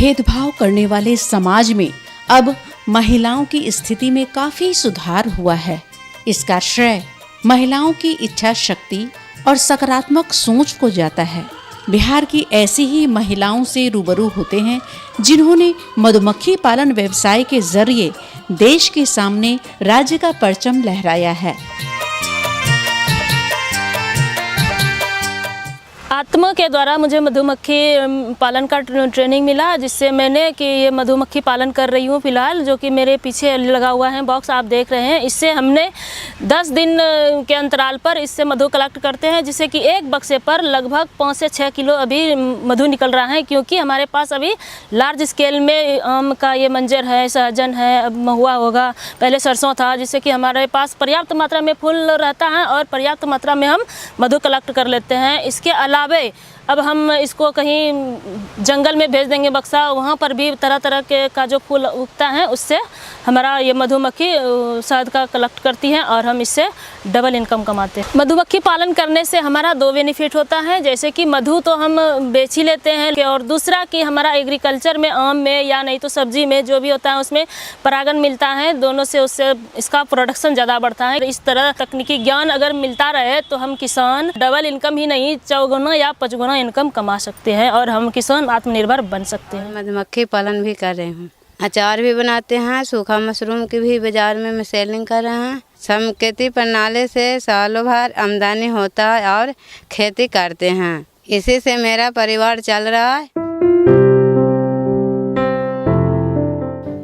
भेदभाव करने वाले समाज में अब महिलाओं की स्थिति में काफी सुधार हुआ है। इसका श्रेय महिलाओं की इच्छा शक्ति और सकारात्मक सोच को जाता है। बिहार की ऐसी ही महिलाओं से रूबरू होते हैं जिन्होंने मधुमक्खी पालन व्यवसाय के जरिए देश के सामने राज्य का परचम लहराया है। आत्मा के द्वारा मुझे मधुमक्खी पालन का ट्रेनिंग मिला, जिससे मैंने कि ये मधुमक्खी पालन कर रही हूँ फिलहाल, जो कि मेरे पीछे लगा हुआ है बॉक्स आप देख रहे हैं। इससे हमने 10 दिन के अंतराल पर इससे मधु कलेक्ट करते हैं, जिससे कि एक बक्से पर लगभग 5 से 6 किलो अभी मधु निकल रहा है, क्योंकि हमारे पास अभी लार्ज स्केल में आम का ये मंजर है, सहजन है, अब महुआ होगा, पहले सरसों था, जिससे कि हमारे पास पर्याप्त मात्रा में फूल रहता है और पर्याप्त मात्रा में हम मधु कलेक्ट कर लेते हैं। इसके अलावा अब हम इसको कहीं जंगल में भेज देंगे बक्सा, वहाँ पर भी तरह तरह के का जो फूल उगता है उससे हमारा ये मधुमक्खी शहद का कलेक्ट करती है और हम इससे डबल इनकम कमाते हैं। मधुमक्खी पालन करने से हमारा 2 बेनिफिट होता है, जैसे कि मधु तो हम बेच ही लेते हैं, और दूसरा कि हमारा एग्रीकल्चर में आम में या नहीं तो सब्जी में जो भी होता है उसमें परागण मिलता है, दोनों से उससे इसका प्रोडक्शन ज़्यादा बढ़ता है। इस तरह तकनीकी ज्ञान अगर मिलता रहे तो हम किसान डबल इनकम ही नहीं 4 गुना या 5 गुना इनकम कमा सकते हैं और हम किसान आत्मनिर्भर बन सकते हैं। मधुमक्खी पालन भी कर रहे हूँ, अचार भी बनाते हैं, सूखा मशरूम की भी बाजार में मैं सेलिंग कर रहे हैं। समकेती प्रणाली से सालों भर आमदनी होता है और खेती करते हैं, इसी से मेरा परिवार चल रहा है।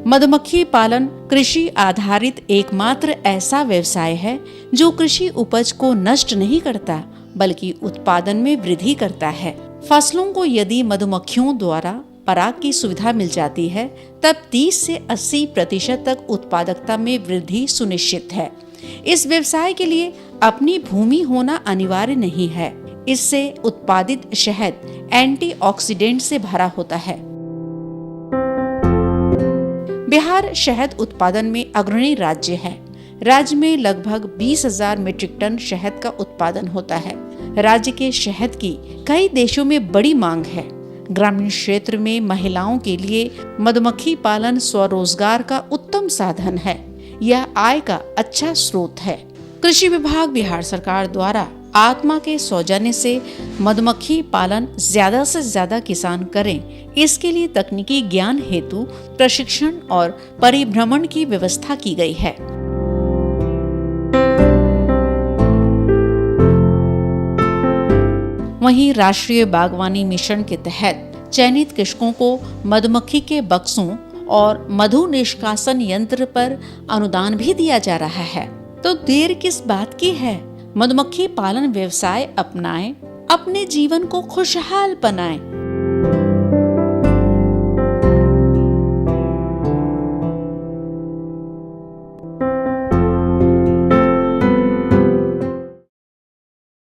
मधुमक्खी पालन कृषि आधारित एकमात्र ऐसा व्यवसाय है जो कृषि उपज को नष्ट नहीं करता बल्कि उत्पादन में वृद्धि करता है। फसलों को यदि मधुमक्खियों द्वारा पराग की सुविधा मिल जाती है तब 30 से 80% तक उत्पादकता में वृद्धि सुनिश्चित है। इस व्यवसाय के लिए अपनी भूमि होना अनिवार्य नहीं है। इससे उत्पादित शहद एंटीऑक्सीडेंट से भरा होता है। बिहार शहद उत्पादन में अग्रणी राज्य है। राज्य में लगभग 20,000 मीट्रिक टन शहद का उत्पादन होता है। राज्य के शहद की कई देशों में बड़ी मांग है। ग्रामीण क्षेत्र में महिलाओं के लिए मधुमक्खी पालन स्वरोजगार का उत्तम साधन है। यह आय का अच्छा स्रोत है। कृषि विभाग बिहार सरकार द्वारा आत्मा के सौजन्य से मधुमक्खी पालन ज्यादा से ज्यादा किसान करें, इसके लिए तकनीकी ज्ञान हेतु प्रशिक्षण और परिभ्रमण की व्यवस्था की गई है। वहीं राष्ट्रीय बागवानी मिशन के तहत चयनित कृषकों को मधुमक्खी के बक्सों और मधु निष्कासन यंत्र पर अनुदान भी दिया जा रहा है। तो देर किस बात की है? मधुमक्खी पालन व्यवसाय अपनाएं, अपने जीवन को खुशहाल बनाएं।